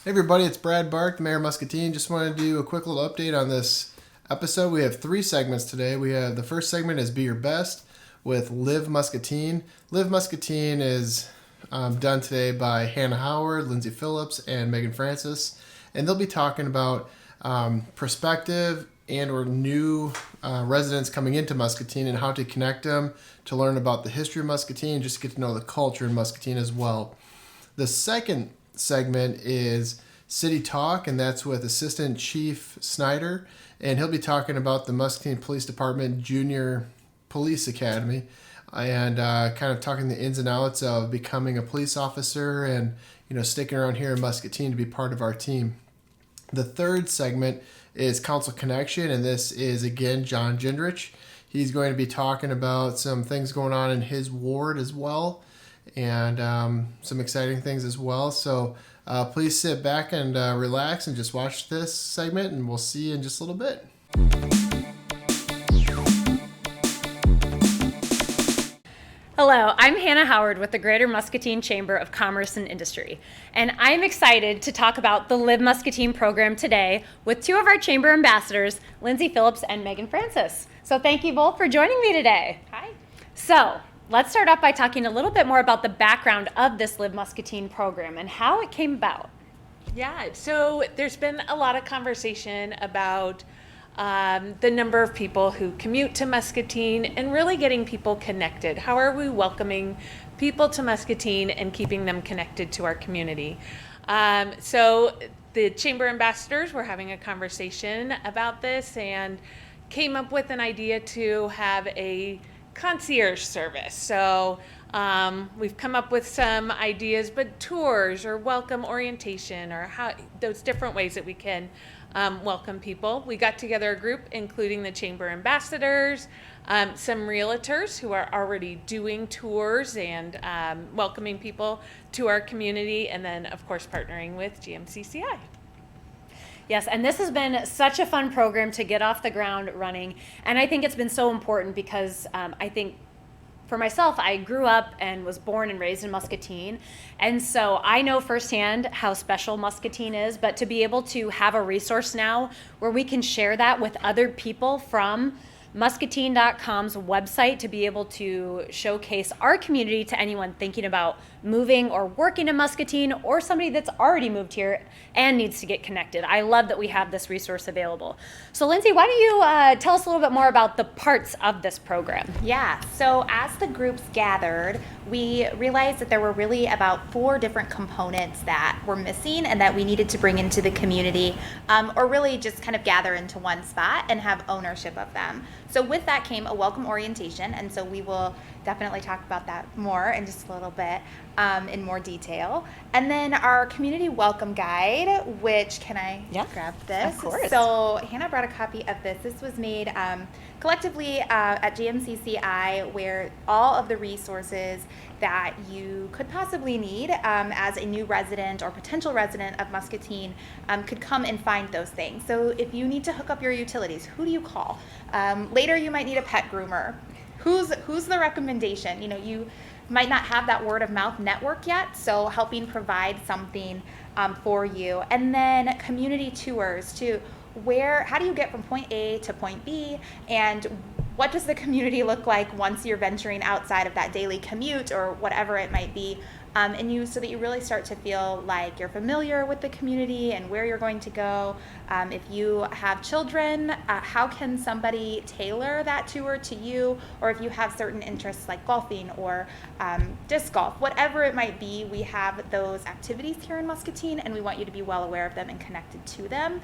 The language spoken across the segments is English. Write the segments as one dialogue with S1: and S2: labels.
S1: Hey everybody, it's Brad Bark, the Mayor of Muscatine. Just wanted to do a quick little update on this episode. We have 3 segments today. We have the first segment is Be Your Best with Live Muscatine. Live Muscatine is done today by Hannah Howard, Lindsay Phillips, and Megan Francis. And they'll be talking about prospective and or new residents coming into Muscatine and how to connect them, to learn about the history of Muscatine, and just get to know the culture in Muscatine as well. The second segment is City Talk, and that's with Assistant Chief Snyder, and he'll be talking about the Muscatine Police Department Junior Police Academy and kind of talking the ins and outs of becoming a police officer and sticking around here in Muscatine to be part of our team. The third segment is Council Connection, and this is again John Jindrich. He's going to be talking about some things going on in his ward as well, and some exciting things as well. So please sit back and relax and just watch this segment, and we'll see you in just a little bit.
S2: Hello, I'm Hannah Howard with the Greater Muscatine Chamber of Commerce and Industry, and I'm excited to talk about the Live Muscatine program today with 2 of our chamber ambassadors, Lindsay Phillips and Megan Francis. So thank you both for joining me today.
S3: Hi.
S2: So let's start off by talking a little bit more about the background of this Live Muscatine program and how it came about.
S3: Yeah, so there's been a lot of conversation about the number of people who commute to Muscatine and really getting people connected. How are we welcoming people to Muscatine and keeping them connected to our community? So the chamber ambassadors were having a conversation about this and came up with an idea to have a concierge service. So we've come up with some ideas, but tours or welcome orientation or how those different ways that we can welcome people. We got together a group including the chamber ambassadors, some realtors who are already doing tours and welcoming people to our community, and then of course partnering with GMCCI.
S2: Yes, and this has been such a fun program to get off the ground running, and I think it's been so important because I think for myself, I grew up and was born and raised in Muscatine, and so I know firsthand how special Muscatine is, but to be able to have a resource now where we can share that with other people from Muscatine.com's website to be able to showcase our community to anyone thinking about moving or working in Muscatine or somebody that's already moved here and needs to get connected. I love that we have this resource available. So Lindsay, why don't you tell us a little bit more about the parts of this program?
S4: Yeah, so as the groups gathered, we realized that there were really about 4 different components that were missing and that we needed to bring into the community, or really just kind of gather into one spot and have ownership of them. So with that came a welcome orientation, and so we will definitely talk about that more in just a little bit in more detail. And then our community welcome guide, which, can I grab this?
S2: Of course.
S4: So Hannah brought a copy of this. This was made collectively at GMCCI, where all of the resources that you could possibly need as a new resident or potential resident of Muscatine could come and find those things. So if you need to hook up your utilities, who do you call? Later you might need a pet groomer. Who's the recommendation? You might not have that word of mouth network yet, so helping provide something for you. And then community tours too. How do you get from point A to point B, and what does the community look like once you're venturing outside of that daily commute or whatever it might be, so that you really start to feel like you're familiar with the community and where you're going to go. If you have children, how can somebody tailor that tour to you? Or if you have certain interests like golfing or disc golf, whatever it might be, we have those activities here in Muscatine, and we want you to be well aware of them and connected to them,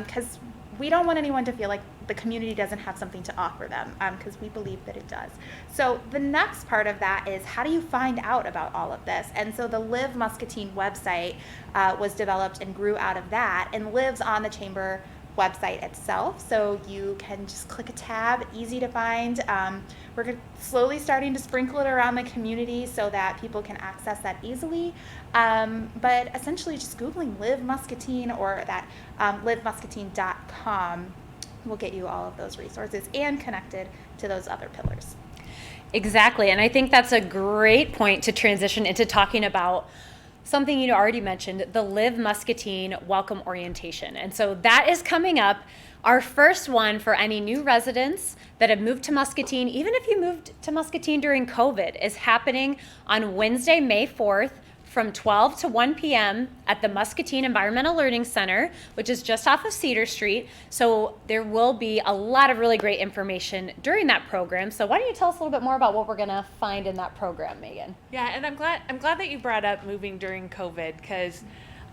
S4: because we don't want anyone to feel like the community doesn't have something to offer them, because we believe that it does. So the next part of that is, how do you find out about all of this? And so the Live Muscatine website was developed and grew out of that and lives on the chamber website itself. So you can just click a tab, easy to find. We're slowly starting to sprinkle it around the community so that people can access that easily. But essentially just Googling Live Muscatine or that livemuscatine.com will get you all of those resources and connected to those other pillars.
S2: Exactly, and I think that's a great point to transition into talking about something you already mentioned, the Live Muscatine Welcome Orientation. And so that is coming up. Our first one for any new residents that have moved to Muscatine, even if you moved to Muscatine during COVID, is happening on Wednesday, May 4th from 12 to 1 p.m. at the Muscatine Environmental Learning Center, which is just off of Cedar Street. So there will be a lot of really great information during that program. So why don't you tell us a little bit more about what we're going to find in that program, Megan?
S3: Yeah, and I'm glad that you brought up moving during COVID, because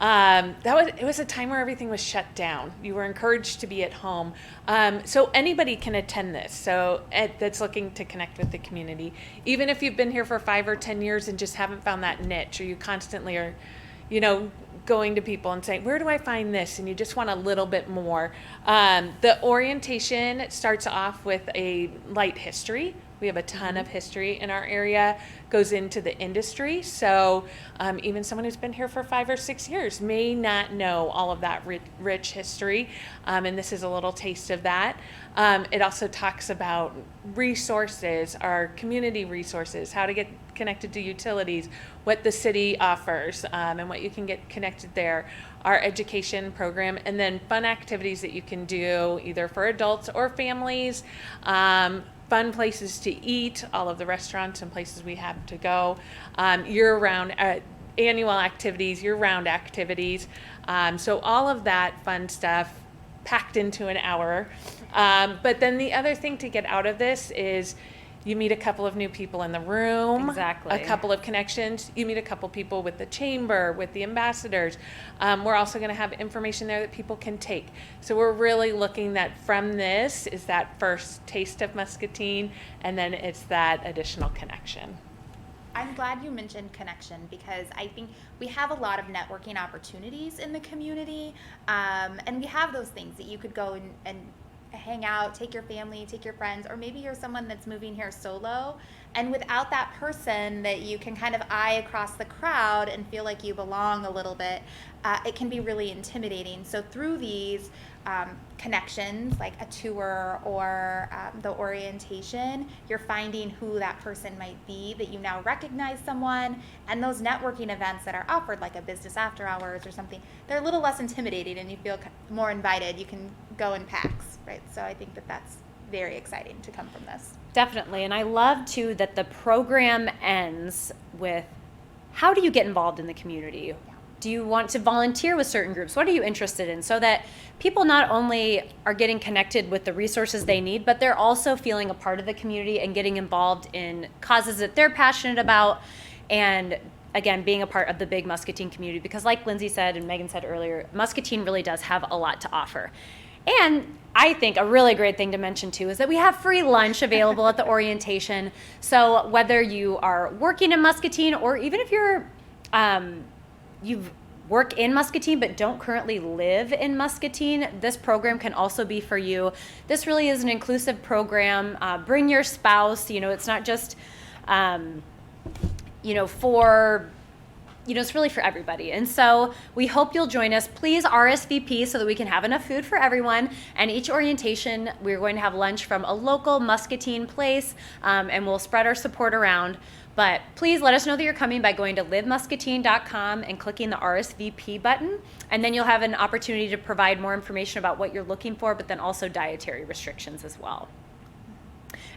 S3: it was a time where everything was shut down. You were encouraged to be at home. So anybody can attend this. So that's looking to connect with the community. Even if you've been here for 5 or 10 years and just haven't found that niche, or you constantly are, going to people and saying, where do I find this? And you just want a little bit more. The orientation starts off with a light history. We have a ton of history in our area, goes into the industry. So even someone who's been here for 5 or 6 years may not know all of that rich history. And this is a little taste of that. It also talks about resources, our community resources, how to get connected to utilities, what the city offers, and what you can get connected there, our education program, and then fun activities that you can do either for adults or families. Fun places to eat, all of the restaurants and places we have to go, year-round annual activities, year-round activities. So all of that fun stuff packed into an hour. But then the other thing to get out of this is you meet a couple of new people in the room.
S2: Exactly.
S3: A couple of connections. You meet a couple people with the chamber, with the ambassadors. We're also going to have information there that people can take. So we're really looking that from this is that first taste of Muscatine, and then it's that additional connection.
S4: I'm glad you mentioned connection, because I think we have a lot of networking opportunities in the community, and we have those things that you could go and hang out, take your family, take your friends, or maybe you're someone that's moving here solo, and without that person that you can kind of eye across the crowd and feel like you belong a little bit, it can be really intimidating. So through these connections, like a tour or the orientation, you're finding who that person might be, that you now recognize someone, and those networking events that are offered, like a business after hours or something, they're a little less intimidating and you feel more invited. You can go in packs, right? So I think that that's very exciting to come from this.
S2: Definitely. And I love too that the program ends with, how do you get involved in the community? Do you want to volunteer with certain groups? What are you interested in? So that people not only are getting connected with the resources they need, but they're also feeling a part of the community and getting involved in causes that they're passionate about, and again, being a part of the big Muscatine community. Because like Lindsay said and Megan said earlier, Muscatine really does have a lot to offer. And I think a really great thing to mention too is that we have free lunch available at the orientation. So whether you are working in Muscatine, or even if you're you work in Muscatine but don't currently live in Muscatine, this program can also be for you. This really is an inclusive program. Bring your spouse. It's not just for it's really for everybody. And so we hope you'll join us. Please RSVP so that we can have enough food for everyone. And each orientation, we're going to have lunch from a local Muscatine place, and we'll spread our support around. But please let us know that you're coming by going to livemuscatine.com and clicking the RSVP button. And then you'll have an opportunity to provide more information about what you're looking for, but then also dietary restrictions as well.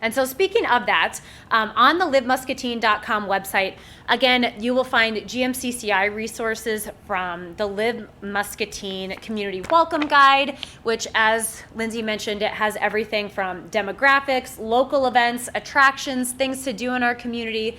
S2: And so speaking of that, on the livemuscatine.com website, again, you will find GMCCI resources from the Live Muscatine Community Welcome Guide, which, as Lindsay mentioned, it has everything from demographics, local events, attractions, things to do in our community.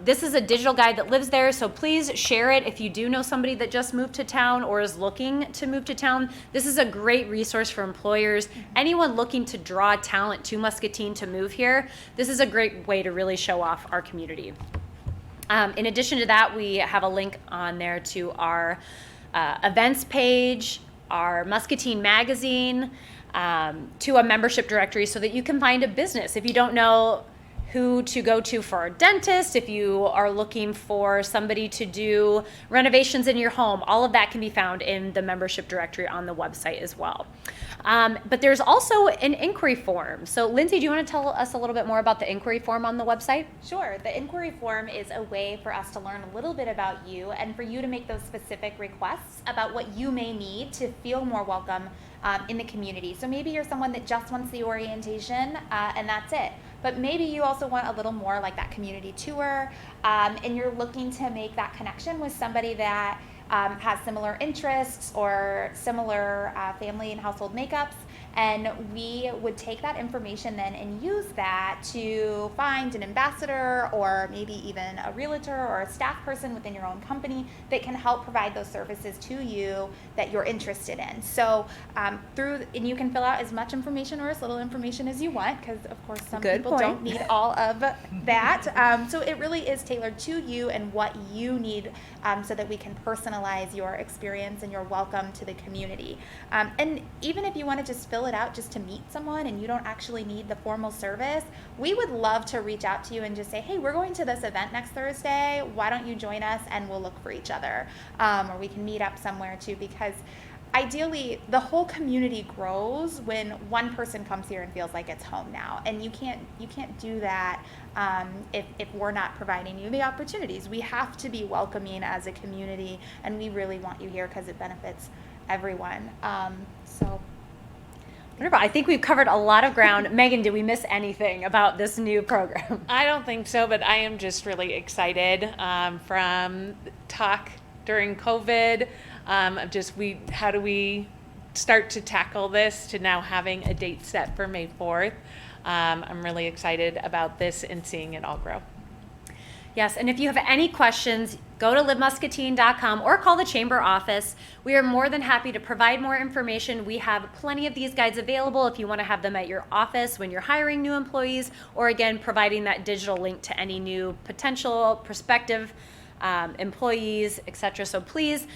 S2: This is a digital guide that lives there, so please share it if you do know somebody that just moved to town or is looking to move to town. This is a great resource for employers. Anyone looking to draw talent to Muscatine to move here, this is a great way to really show off our community. In addition to that, we have a link on there to our events page, our Muscatine magazine, to a membership directory so that you can find a business. If you don't know who to go to for a dentist, if you are looking for somebody to do renovations in your home, all of that can be found in the membership directory on the website as well. But there's also an inquiry form. So Lindsay, do you want to tell us a little bit more about the inquiry form on the website?
S4: Sure. The inquiry form is a way for us to learn a little bit about you and for you to make those specific requests about what you may need to feel more welcome in the community. So maybe you're someone that just wants the orientation and that's it. But maybe you also want a little more like that community tour, and you're looking to make that connection with somebody that has similar interests or similar family and household makeups. And we would take that information then and use that to find an ambassador or maybe even a realtor or a staff person within your own company that can help provide those services to you that you're interested in. So and you can fill out as much information or as little information as you want, because of course some people don't need all of that. So it really is tailored to you and what you need, so that we can personalize your experience and your welcome to the community. And even if you want to just fill it out just to meet someone and you don't actually need the formal service, we would love to reach out to you and just say, hey, we're going to this event next Thursday, why don't you join us and we'll look for each other, or we can meet up somewhere too, because ideally the whole community grows when one person comes here and feels like it's home now, and you can't do that if we're not providing you the opportunities. We have to be welcoming as a community, and we really want you here because it benefits everyone. So
S2: wonderful. I think we've covered a lot of ground. Megan, did we miss anything about this new program?
S3: I don't think so, but I am just really excited from talk during COVID of just how do we start to tackle this to now having a date set for May 4th. I'm really excited about this and seeing it all grow.
S2: Yes, and if you have any questions, go to livemuscatine.com or call the chamber office. We are more than happy to provide more information. We have plenty of these guides available if you want to have them at your office when you're hiring new employees, or again, providing that digital link to any new potential prospective employees, etc. So please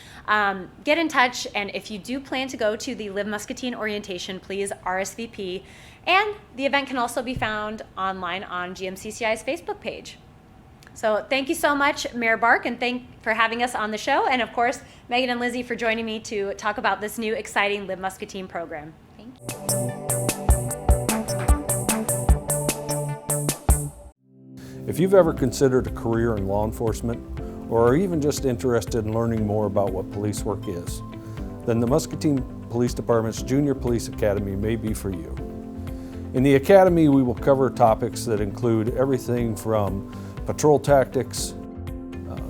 S2: get in touch, and if you do plan to go to the Live Muscatine orientation, please RSVP. And the event can also be found online on GMCCI's Facebook page. So thank you so much, Mayor Bark, and for having us on the show. And of course, Megan and Lizzie for joining me to talk about this new exciting Live Muscatine program.
S4: thanks.
S5: If you've ever considered a career in law enforcement, or are even just interested in learning more about what police work is, then the Muscatine Police Department's Junior Police Academy may be for you. In the Academy, we will cover topics that include everything from patrol tactics,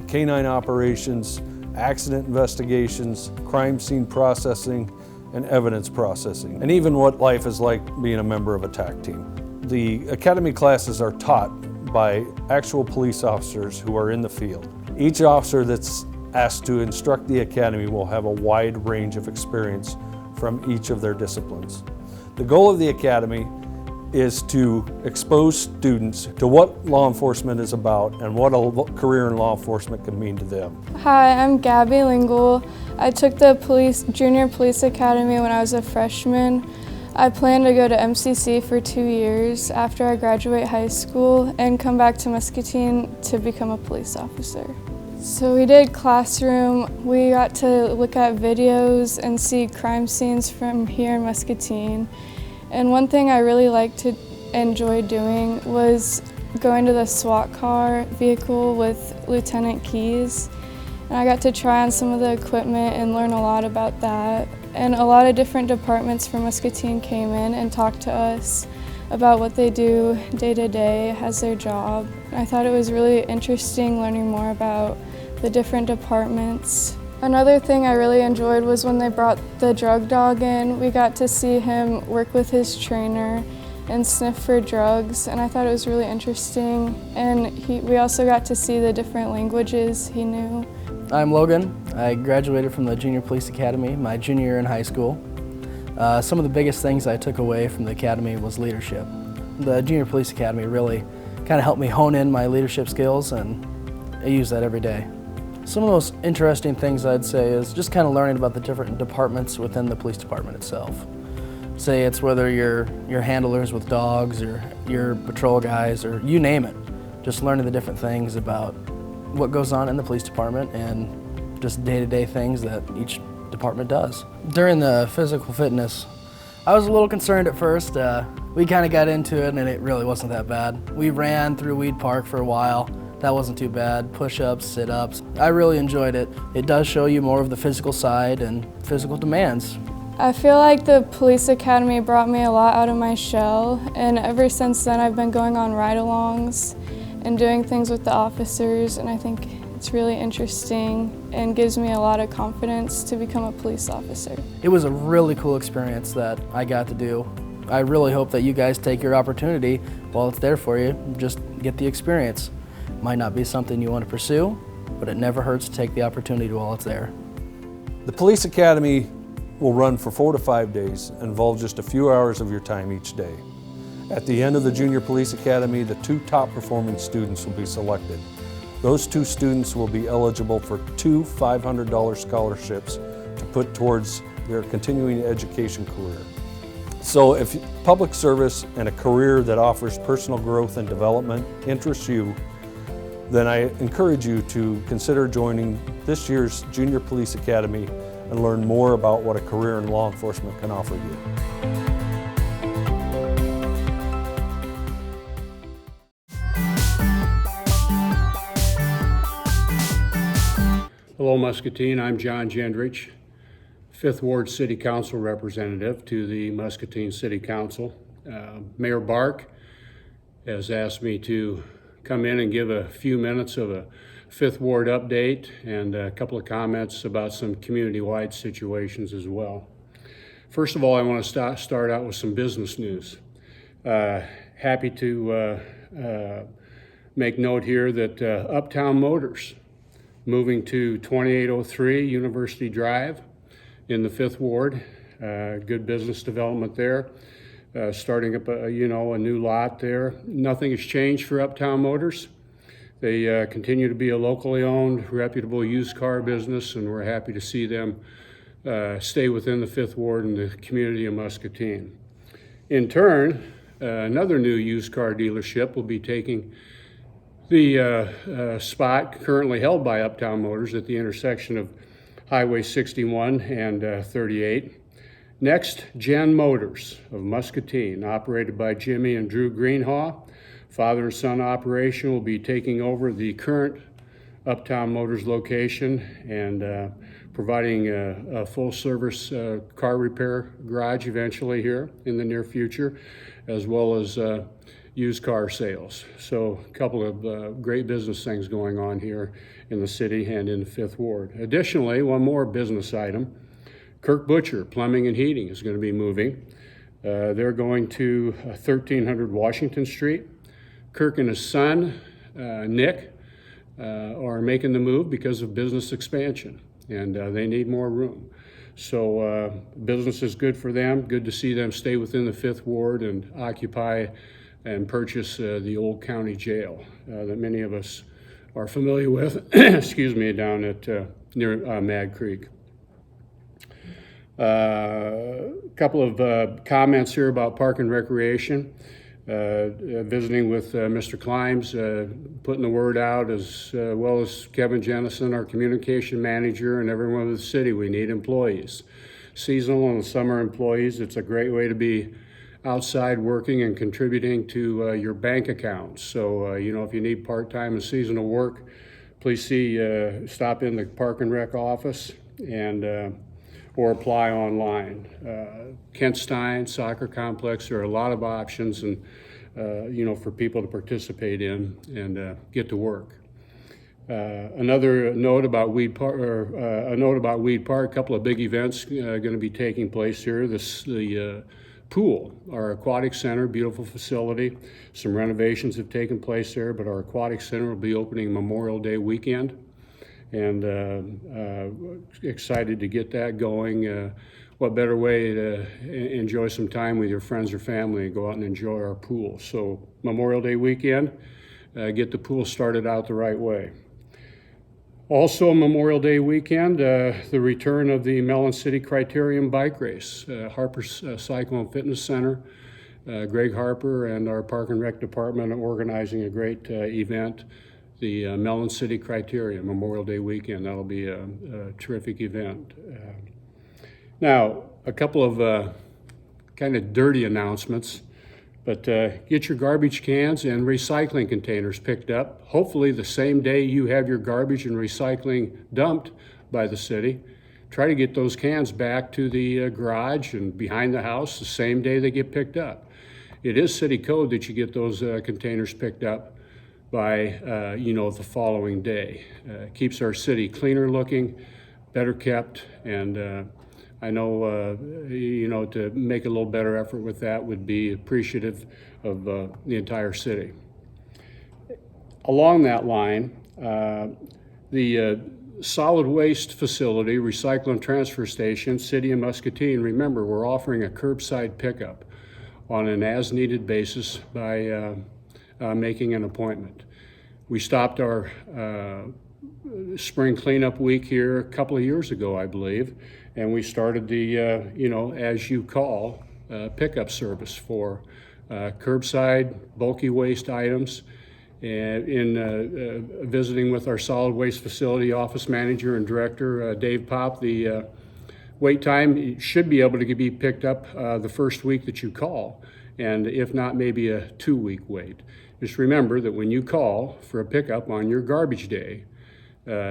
S5: canine operations, accident investigations, crime scene processing, and evidence processing, and even what life is like being a member of a TAC team. The Academy classes are taught by actual police officers who are in the field. Each officer that's asked to instruct the Academy will have a wide range of experience from each of their disciplines. The goal of the Academy is to expose students to what law enforcement is about and what a career in law enforcement can mean to them.
S6: Hi, I'm Gabby Lingle. I took the Junior Police Academy when I was a freshman. I plan to go to MCC for 2 years after I graduate high school and come back to Muscatine to become a police officer. So we did classroom. We got to look at videos and see crime scenes from here in Muscatine. And one thing I really liked to enjoy doing was going to the SWAT car vehicle with Lieutenant Keys. And I got to try on some of the equipment and learn a lot about that. And a lot of different departments from Muscatine came in and talked to us about what they do day to day as their job. I thought it was really interesting learning more about the different departments. Another thing I really enjoyed was when they brought the drug dog in. We got to see him work with his trainer and sniff for drugs, and I thought it was really interesting. And we also got to see the different languages he knew.
S7: I'm Logan. I graduated from the Junior Police Academy my junior year in high school. Some of the biggest things I took away from the Academy was leadership. The Junior Police Academy really kind of helped me hone in my leadership skills, and I use that every day. Some of the most interesting things I'd say is just kind of learning about the different departments within the police department itself. Say it's whether you're handlers with dogs or your patrol guys or you name it. Just learning the different things about what goes on in the police department and just day-to-day things that each department does. During the physical fitness, I was a little concerned at first. We kind of got into it and it really wasn't that bad. We ran through Weed Park for a while. That wasn't too bad. Push-ups, sit-ups. I really enjoyed it. It does show you more of the physical side and physical demands.
S6: I feel like the police academy brought me a lot out of my shell, and ever since then I've been going on ride-alongs and doing things with the officers, and I think it's really interesting and gives me a lot of confidence to become a police officer.
S7: It was a really cool experience that I got to do. I really hope that you guys take your opportunity while it's there for you. Just get the experience. Might not be something you want to pursue, but it never hurts to take the opportunity while it's there.
S5: The Police Academy will run for 4 to 5 days and involve just a few hours of your time each day. At the end of the Junior Police Academy, the 2 top performing students will be selected. Those 2 students will be eligible for 2 $500 scholarships to put towards their continuing education career. So if public service and a career that offers personal growth and development interests you, then I encourage you to consider joining this year's Junior Police Academy and learn more about what a career in law enforcement can offer you.
S8: Hello Muscatine, I'm John Jindrich, 5th Ward City Council representative to the Muscatine City Council. Mayor Bark has asked me to come in and give a few minutes of a 5th Ward update and a couple of comments about some community-wide situations as well. First of all, I want to start out with some business news. Happy to make note here that Uptown Motors moving to 2803 University Drive in the 5th Ward. Good business development there. Starting up a new lot there. Nothing has changed for Uptown Motors. They continue to be a locally owned, reputable used car business, and we're happy to see them stay within the 5th Ward and the community of Muscatine. In turn, another new used car dealership will be taking the spot currently held by Uptown Motors at the intersection of Highway 61 and 38. Next Gen Motors of Muscatine, operated by Jimmy and Drew Greenhaw. Father and son operation will be taking over the current Uptown Motors location and providing a full service car repair garage eventually here in the near future, as well as used car sales. So a couple of great business things going on here in the city and in the 5th Ward. Additionally, one more business item. Kirk Butcher Plumbing and Heating is going to be moving. They're going to 1300 Washington Street. Kirk and his son, Nick, are making the move because of business expansion, and they need more room. So business is good for them. Good to see them stay within the 5th Ward and occupy and purchase the old county jail that many of us are familiar with, excuse me, down at near Mad Creek. A couple of comments here about Park and Recreation. Visiting with Mr. Climbs, putting the word out, as well as Kevin Jennison, our communication manager, and everyone in the city. We need employees. Seasonal and summer employees, it's a great way to be outside working and contributing to your bank accounts. So, if you need part-time and seasonal work, please stop in the Park and Rec office and or apply online. Kent Stein Soccer Complex, there are a lot of options and for people to participate in and get to work. Another note about Weed Park, a couple of big events going to be taking place here. The pool, our aquatic center, beautiful facility. Some renovations have taken place there, but our aquatic center will be opening Memorial Day weekend. And excited to get that going. What better way to enjoy some time with your friends or family and go out and enjoy our pool. So Memorial Day weekend, get the pool started out the right way. Also, Memorial Day weekend, the return of the Mellon City Criterium Bike Race. Harper's Cycle and Fitness Center, Greg Harper and our Park and Rec Department are organizing a great event, the Mellon City Criterium Memorial Day weekend. That'll be a terrific event. Now, a couple of kind of dirty announcements. But get your garbage cans and recycling containers picked up, hopefully the same day you have your garbage and recycling dumped by the city. Try to get those cans back to the garage and behind the house the same day they get picked up. It is city code that you get those containers picked up by, the following day. Keeps our city cleaner looking, better kept, and I know, to make a little better effort with that would be appreciative of the entire city. Along that line, the solid waste facility, recycle and transfer station, City of Muscatine, remember, we're offering a curbside pickup on an as-needed basis by making an appointment. We stopped our spring cleanup week here a couple of years ago, I believe, and we started the, as you call, pickup service for curbside bulky waste items. And in visiting with our solid waste facility office manager and director, Dave Pop, the wait time should be able to be picked up the first week that you call, and if not, maybe a 2-week wait. Just remember that when you call for a pickup on your garbage day,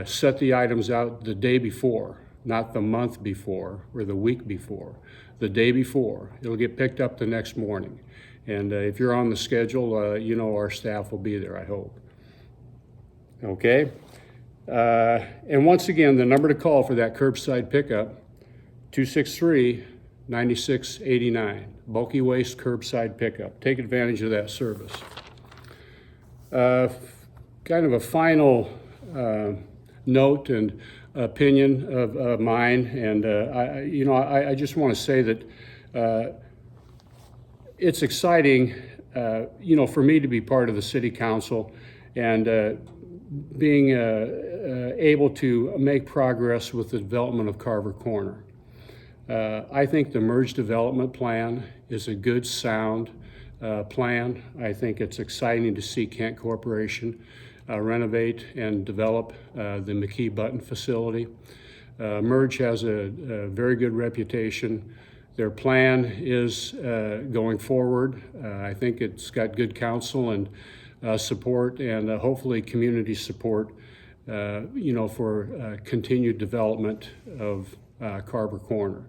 S8: set the items out the day before, not the month before or the week before, the day before. It'll get picked up the next morning. And if you're on the schedule, our staff will be there, I hope. Okay? And once again, the number to call for that curbside pickup, 263-9689, bulky waste curbside pickup. Take advantage of that service. Kind of a final note and opinion of mine, and I just want to say that it's exciting, for me to be part of the city council and being able to make progress with the development of Carver Corner. I think the merge development plan is a good, sound plan. I think it's exciting to see Kent Corporation renovate and develop the McKee Button facility. Merge has a very good reputation. Their plan is going forward. I think it's got good counsel and support and hopefully community support, for continued development of Carver Corner.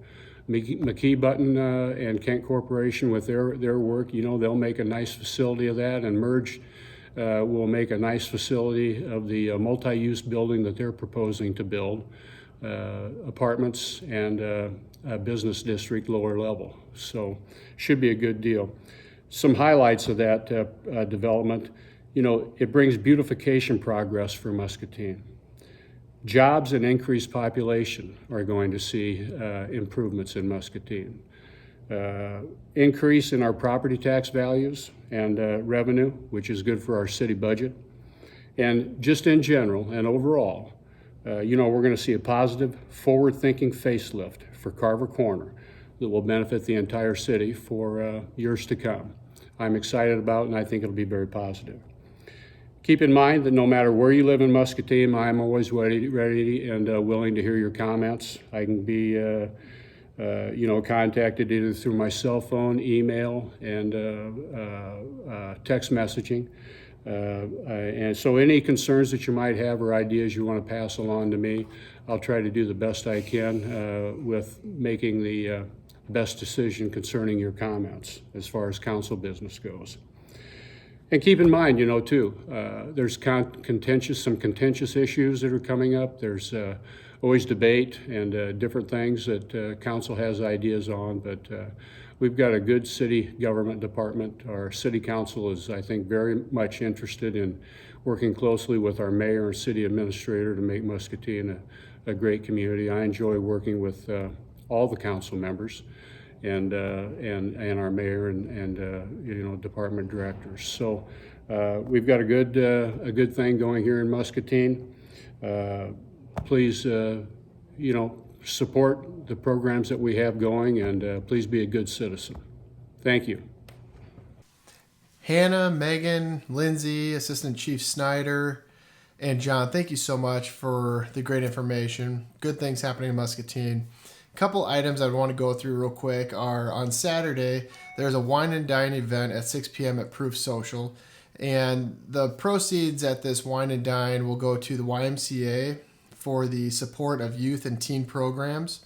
S8: McKee Button and Kent Corporation with their work, they'll make a nice facility of that, and Merge will make a nice facility of the multi-use building that they're proposing to build, apartments and a business district lower level. So should be a good deal. Some highlights of that development, it brings beautification progress for Muscatine. Jobs and increased population are going to see improvements in Muscatine. Increase in our property tax values and revenue, which is good for our city budget. And just in general and overall, we're going to see a positive, forward-thinking facelift for Carver Corner that will benefit the entire city for years to come. I'm excited about it, and I think it'll be very positive. Keep in mind that no matter where you live in Muscatine, I'm always ready and willing to hear your comments. I can be contacted either through my cell phone, email, and text messaging. And so any concerns that you might have or ideas you want to pass along to me, I'll try to do the best I can with making the best decision concerning your comments as far as council business goes. And keep in mind, there's some contentious issues that are coming up. There's always debate and different things that council has ideas on, but we've got a good city government department. Our city council is, I think, very much interested in working closely with our mayor and city administrator to make Muscatine a great community. I enjoy working with all the council members and our mayor and department directors. So we've got a good thing going here in Muscatine. Please, support the programs that we have going, and please be a good citizen. Thank you.
S1: Hannah, Megan, Lindsay, Assistant Chief Snyder, and John, thank you so much for the great information. Good things happening in Muscatine. A couple items I want to go through real quick are on Saturday, there's a wine and dine event at 6 p.m. at Proof Social. And the proceeds at this wine and dine will go to the YMCA for the support of youth and teen programs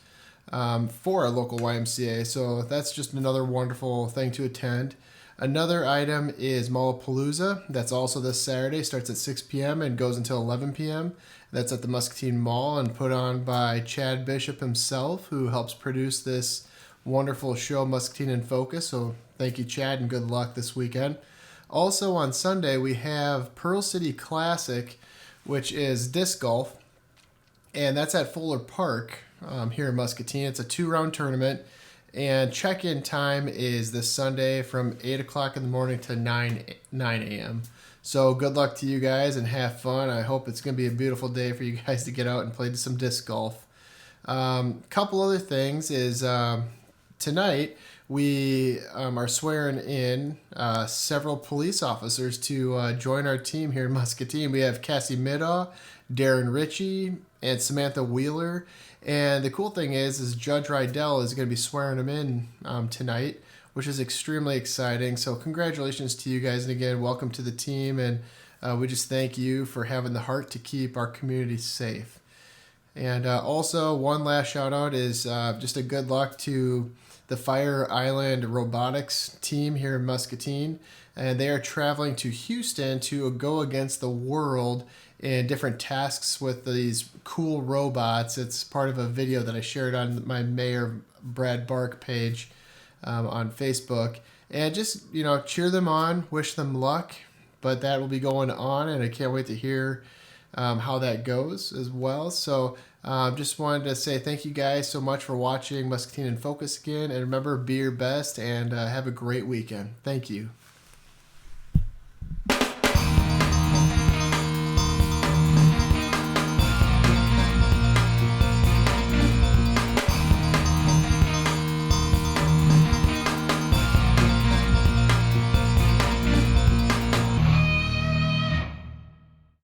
S1: for our local YMCA. So that's just another wonderful thing to attend. Another item is Mallapalooza. That's also this Saturday. Starts at 6 p.m. and goes until 11 p.m. That's at the Muscatine Mall and put on by Chad Bishop himself, who helps produce this wonderful show, Muscatine in Focus. So thank you, Chad, and good luck this weekend. Also on Sunday, we have Pearl City Classic, which is disc golf, and that's at Fuller Park here in Muscatine. It's a 2-round tournament, and check-in time is this Sunday from 8 o'clock in the morning to 9 a.m. So good luck to you guys and have fun. I hope it's going to be a beautiful day for you guys to get out and play some disc golf. Couple other things is tonight we are swearing in several police officers to join our team here in Muscatine. We have Cassie Middaugh, Darren Ritchie, and Samantha Wheeler. And the cool thing is Judge Rydell is going to be swearing them in tonight, which is extremely exciting. So congratulations to you guys. And again, welcome to the team. And we just thank you for having the heart to keep our community safe. And also, one last shout out is just a good luck to the Fire Island Robotics team here in Muscatine. And they are traveling to Houston to go against the world in different tasks with these cool robots. It's part of a video that I shared on my Mayor Brad Bark page on Facebook. And just, cheer them on, wish them luck. But that will be going on, and I can't wait to hear how that goes as well. So just wanted to say thank you guys so much for watching Muscatine in Focus again. And remember, be your best and have a great weekend. Thank you.